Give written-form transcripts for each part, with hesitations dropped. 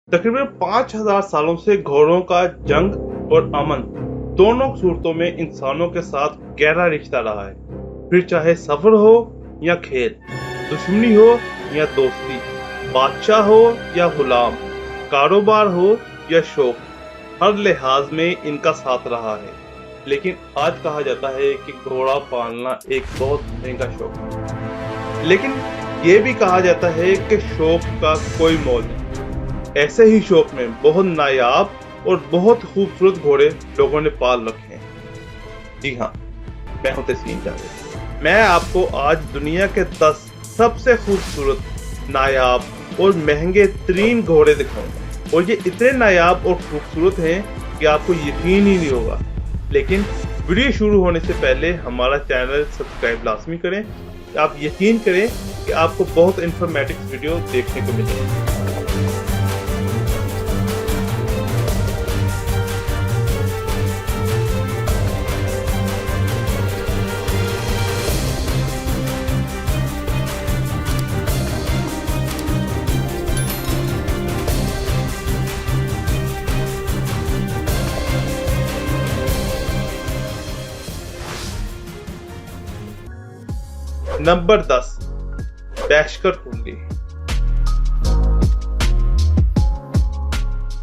तकरीबन 5000 सालों से घोड़ों का जंग और अमन दोनों सूरतों में इंसानों के साथ गहरा रिश्ता रहा है। फिर चाहे सफर हो या खेल, दुश्मनी हो या दोस्ती, बादशाह हो या गुलाम, कारोबार हो या शौक, हर लिहाज में इनका साथ रहा है। लेकिन आज कहा जाता है कि घोड़ा पालना एक बहुत महंगा शौक है, लेकिन ये भी कहा जाता है कि शौक का कोई मोल नहीं। ऐसे ही शौक में बहुत नायाब और बहुत खूबसूरत घोड़े लोगों ने पाल रखे हैं। जी हाँ, मैं हूं तस्लीम जावेद। मैं आपको आज दुनिया के 10 सबसे खूबसूरत, नायाब और महंगे तरीन घोड़े दिखाऊंगा। और ये इतने नायाब और खूबसूरत हैं कि आपको यकीन ही नहीं होगा। लेकिन वीडियो शुरू होने से पहले हमारा चैनल सब्सक्राइब लाजमी करें। आप यकीन करें कि आपको बहुत इंफॉर्मेटिव वीडियो देखने को मिलेगी। नंबर 10, बैशकर कुंडी।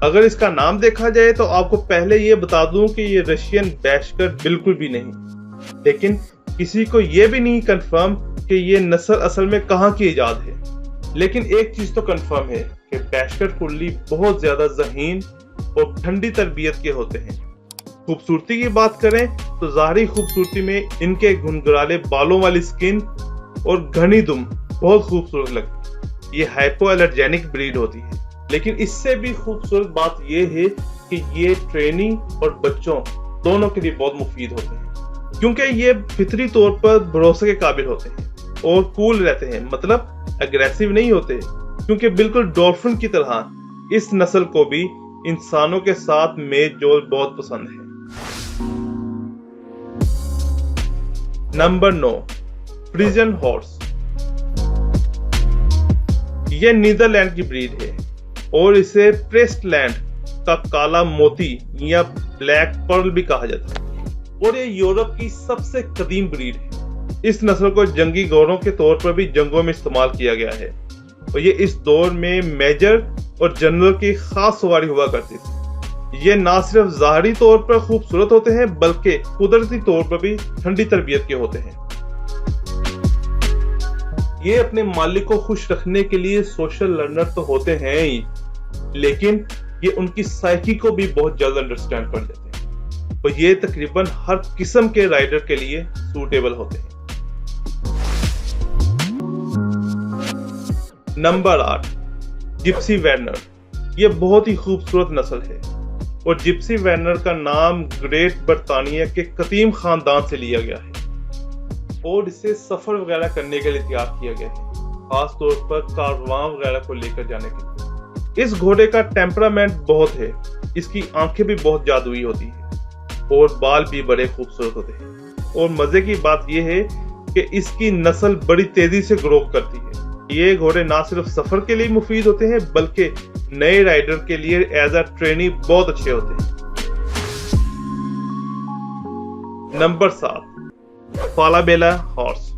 अगर इसका नाम देखा जाए तो आपको पहले ये बता दूं कि ये रशियन बैशकर बिल्कुल भी नहीं, लेकिन किसी को ये भी नहीं कंफर्म कि ये नस्ल असल में कहाँ की इजाद है। लेकिन एक चीज तो कंफर्म है कि बैशकर कुंडी बहुत ज्यादा ज़हीन और ठंडी तरबियत के होते हैं। खूबसूरती की बात करें तो ज़ाहरी खूबसूरती में इनके घुंघराले बालों वाली स्किन और घनी दुम बहुत खूबसूरत लगती है। ये हाइपो एलर्जेनिक ब्रीड होती है। लेकिन इससे भी खूबसूरत बात ये है कि ये ट्रेनी और बच्चों दोनों के लिए बहुत मुफीद होते हैं, क्योंकि ये फितरी तौर पर भरोसे के काबिल होते हैं और कूल रहते हैं। मतलब अग्रेसिव नहीं होते, क्योंकि बिल्कुल डॉल्फिन की तरह इस नस्ल को भी इंसानों के साथ मेल जोल बहुत पसंद है। Number 9, Friesian horse. यह नीदरलैंड की ब्रीड है और इसे प्रेस्टलैंड का काला मोती या ब्लैक पर्ल भी कहा जाता है। और ये यूरोप की सबसे कदीम ब्रीड है। इस नस्ल को जंगी घोड़ों के तौर पर भी जंगों में इस्तेमाल किया गया है और ये इस दौर में मेजर और जनरल की खास सवारी हुआ करती थी। ये ना सिर्फ ज़ाहरी तौर पर खूबसूरत होते हैं बल्कि कुदरती तौर पर भी ठंडी तरबियत के होते हैं। ये अपने मालिक को खुश रखने के लिए सोशल लर्नर तो होते हैं ही, लेकिन ये उनकी साइकी को भी बहुत जल्द अंडरस्टैंड कर लेते हैं और ये तकरीबन हर किस्म के राइडर के लिए सूटेबल होते हैं। Number 8, Gypsy Vanner. ये बहुत ही खूबसूरत नस्ल है और जिप्सी वेरनर का नाम ग्रेट बरतानिया के कदीम खानदान से लिया गया है और इसे सफर वगैरह करने के लिए तैयार किया गया है, खास तौर पर कारवां वगैरह को लेकर जाने के लिए। इस घोड़े का टेम्परामेंट बहुत है। इसकी आंखें भी बहुत जादुई होती है और बाल भी बड़े खूबसूरत होते हैं। और मजे की बात यह है कि इसकी नस्ल बड़ी तेजी से ग्रो करती है। ये घोड़े ना सिर्फ सफर के लिए मुफीद होते हैं बल्कि नए राइडर के लिए एज अ ट्रेनी बहुत अच्छे होते हैं। Number 7, Falabella horse.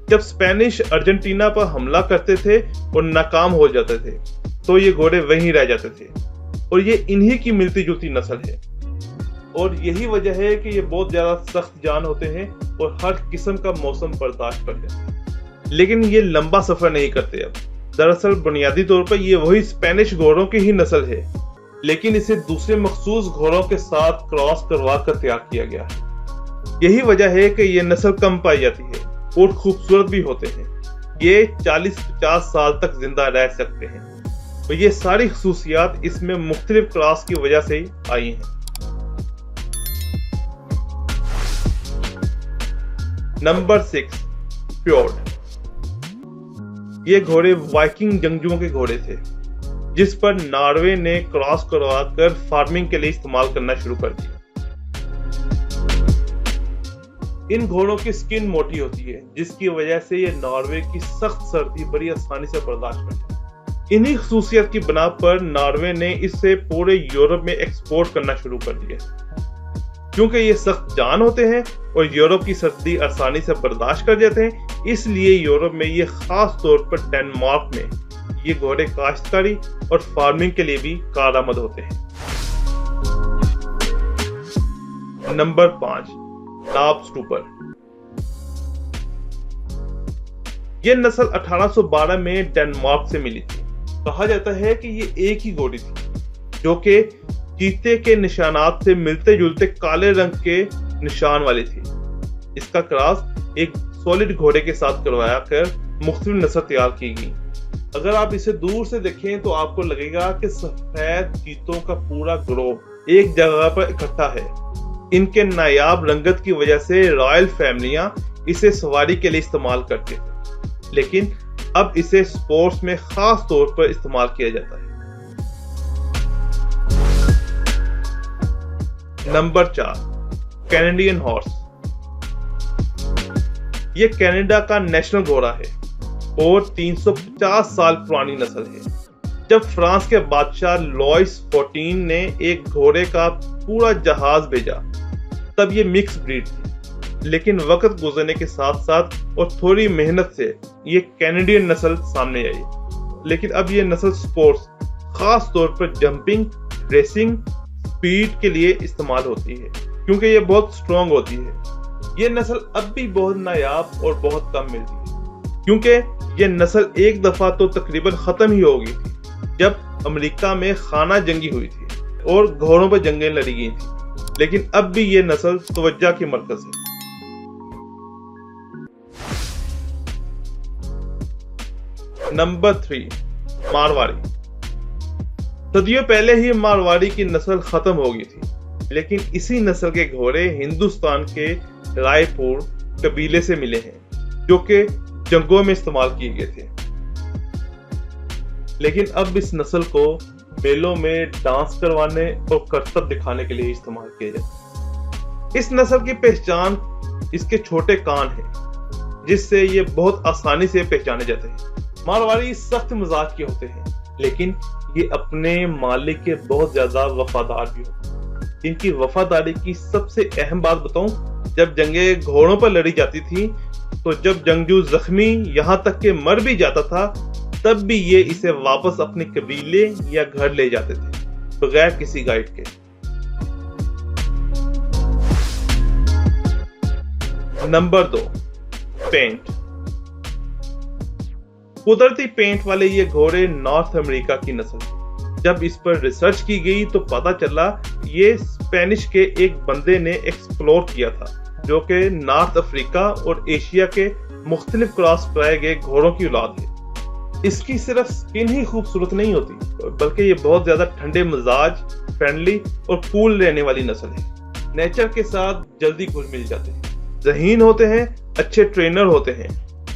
जब स्पेनिश अर्जेंटीना पर हमला करते थे और नाकाम हो जाते थे तो ये घोड़े वहीं रह जाते थे और ये इन्हीं की मिलती जुलती नस्ल है। और यही वजह है कि ये बहुत ज्यादा सख्त जान होते हैं और हर किस्म का मौसम बर्दाश्त कर लेते हैं। लेकिन ये लंबा सफर नहीं करते। अब दरअसल बुनियादी तौर पर ये वही स्पेनिश घोड़ों की ही नस्ल है, लेकिन इसे दूसरे मखसूस घोड़ों के साथ क्रॉस करवा कर तैयार किया गया है। यही वजह है कि ये नस्ल कम पाई जाती है और खूबसूरत भी होते हैं। ये 40-50 साल तक जिंदा रह सकते हैं और ये सारी खसूसियात इसमें मुख्तलिफ क्लास की वजह से ही आई हैं। Number 6, fjord. ये घोड़े वाइकिंग जंगजुओं के घोड़े थे जिस पर नॉर्वे ने क्रॉस करवा कर फार्मिंग के लिए इस्तेमाल करना शुरू कर दिया। इन घोड़ों की स्किन मोटी होती है जिसकी वजह से ये नॉर्वे की सख्त सर्दी बड़ी आसानी से बर्दाश्त करते हैं। इन्हीं खसूसियत की बना पर नॉर्वे ने इसे पूरे यूरोप में एक्सपोर्ट करना शुरू कर दिया। क्योंकि ये सख्त जान होते हैं और यूरोप की सर्दी आसानी से बर्दाश्त कर जाते हैं, इसलिए यूरोप में ये खास तौर पर डेनमार्क में ये घोड़े काश्तकारी और फार्मिंग के लिए भी कारआमद होते हैं। नंबर 5, नाब्सटूपर। ये नस्ल 1812 में डेनमार्क से मिली थी। कहा जाता है कि ये एक ही घोड़ी थी जो कि चीते के निशानात से मिलते जुलते काले रंग के निशान वाली थी। इसका क्रॉस एक सॉलिड घोड़े के साथ करवाया कर मुख्तलिफ नस्ल तैयार की गई। अगर आप इसे दूर से देखें तो आपको लगेगा कि सफेद चीतों का पूरा ग्रोह एक जगह पर इकट्ठा है। इनके नायाब रंगत की वजह से रॉयल फैमिलियां इसे सवारी के लिए इस्तेमाल करते थे, लेकिन अब इसे स्पोर्ट्स में खास तौर पर इस्तेमाल किया जाता है। Number 4, Canadian horse. ये कनाडा का नेशनल घोड़ा है और 350 साल पुरानी नस्ल है। जब फ्रांस के बादशाह लुइस 14 ने एक घोड़े का पूरा जहाज भेजा तब ये मिक्स ब्रीड थी, लेकिन वक्त गुजरने के साथ साथ और थोड़ी मेहनत से ये कैनेडियन नस्ल सामने आई। लेकिन अब ये नस्ल स्पोर्ट्स, खास तौर पर जंपिंग, रेसिंग, स्पीड के लिए इस्तेमाल होती है क्योंकि ये बहुत स्ट्रॉन्ग होती है। ये नस्ल अब भी बहुत नायाब और बहुत कम मिलती है क्योंकि ये नस्ल एक दफा तो तकरीबन खत्म ही हो गई थी जब अमेरिका में खाना जंगी हुई थी और घोड़ों पर जंगें लड़ी गई थी, लेकिन अब भी ये नस्ल तवज्जो की मरकज है। नंबर 3, मारवाड़ी। सदियों पहले ही मारवाड़ी की नस्ल खत्म हो गई थी, लेकिन इसी नस्ल के घोड़े हिंदुस्तान के रायपुर कबीले से मिले हैं जो कि जंगों में इस्तेमाल किए गए थे। लेकिन अब इस नस्ल को मेलों में डांस करवाने और करतब दिखाने के लिए इस्तेमाल किया जाता है। इस नस्ल की पहचान इसके छोटे कान हैं, जिससे ये बहुत आसानी से पहचाने जाते हैं। मारवाड़ी सख्त मिजाज के होते हैं, लेकिन ये अपने मालिक के बहुत ज्यादा वफादार भी होते हैं। इनकी वफादारी की सबसे अहम बात बताऊं, जब जंगे घोड़ों पर लड़ी जाती थी तो जब जंगजू जख्मी यहां तक के मर भी जाता था तब भी ये इसे वापस अपने कबीले या घर ले जाते थे बगैर किसी गाइड के। Number 2, paint. कुदरती पेंट वाले ये घोड़े नॉर्थ अमेरिका की नस्ल है। जब इस पर रिसर्च की गई तो पता चला ये स्पेनिश के एक बंदे ने एक्सप्लोर किया था जो कि नॉर्थ अफ्रीका और एशिया के मुख्तलिफ क्रॉस कराए गए घोड़ों की औलाद है। इसकी सिर्फ स्किन ही खूबसूरत नहीं होती बल्कि ये बहुत ज्यादा ठंडे मिजाज, फ्रेंडली और कूल रहने वाली नस्ल है। नेचर के साथ जल्दी घुल मिल जाते हैं, ज़हीन होते हैं, अच्छे ट्रेनर होते हैं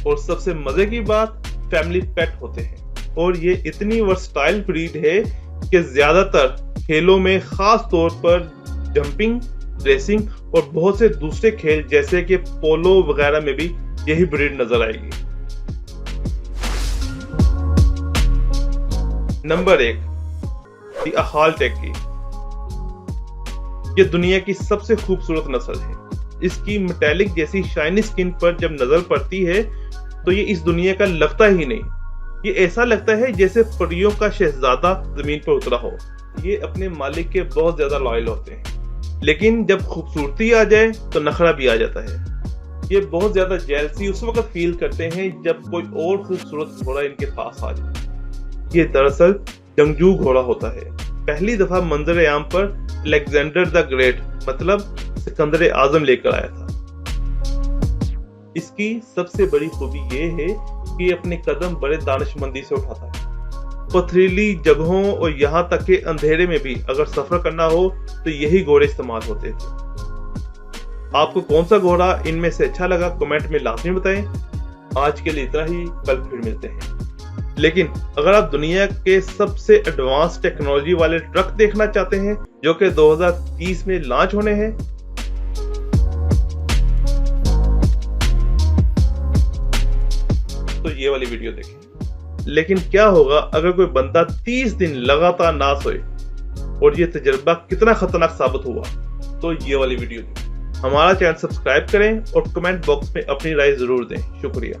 और सबसे मजे की बात, फैमिली पेट होते हैं। और ये इतनी वर्सटाइल ब्रीड है कि ज्यादातर खेलों में, खास तौर पर जंपिंग, रेसिंग और बहुत से दूसरे खेल जैसे कि पोलो वगैरह में भी यही ब्रीड नजर आएगी। नंबर 1, दी अहालटेकी। ये दुनिया की सबसे खूबसूरत नस्ल है। इसकी मेटालिक जैसी शाइनी स्किन पर जब नजर पड़ती है तो ये इस दुनिया का लगता ही नहीं। ये ऐसा लगता है जैसे परियों का शहजादा जमीन पर उतरा हो। ये अपने मालिक के बहुत ज्यादा लॉयल होते हैं, लेकिन जब खूबसूरती आ जाए तो नखरा भी आ जाता है। ये बहुत ज्यादा जेलसी उस वक्त फील करते हैं जब कोई और खूबसूरत घोड़ा इनके पास आ जाए। ये दरअसल जंगजू घोड़ा होता है। पहली दफा मंजर आम पर अलेक्जेंडर द ग्रेट मतलब सिकंदर आजम लेकर आया था। इसकी सबसे बड़ी खूबी ये है कि अपने कदम बड़े दानिशमंदी से उठाता है। पथरीली जगहों और यहाँ तक के अंधेरे में भी अगर सफर करना हो तो यही घोड़े इस्तेमाल होते थे। आपको कौन सा घोड़ा इनमें से अच्छा लगा कमेंट में लाजमी बताएं। आज के लिए इतना ही, कल फिर मिलते हैं। लेकिन अगर आप दुनिया के सबसे एडवांस टेक्नोलॉजी वाले ट्रक देखना चाहते हैं जो कि 2030 में लॉन्च होने हैं, तो ये वाली वीडियो देखें। لیکن کیا ہوگا اگر کوئی بندہ 30 دن لگاتار نہ سوئے اور یہ تجربہ کتنا خطرناک ثابت ہوا؟ تو یہ والی ویڈیو ہمارا چینل سبسکرائب کریں اور کمنٹ باکس میں اپنی رائے ضرور دیں. شکریہ.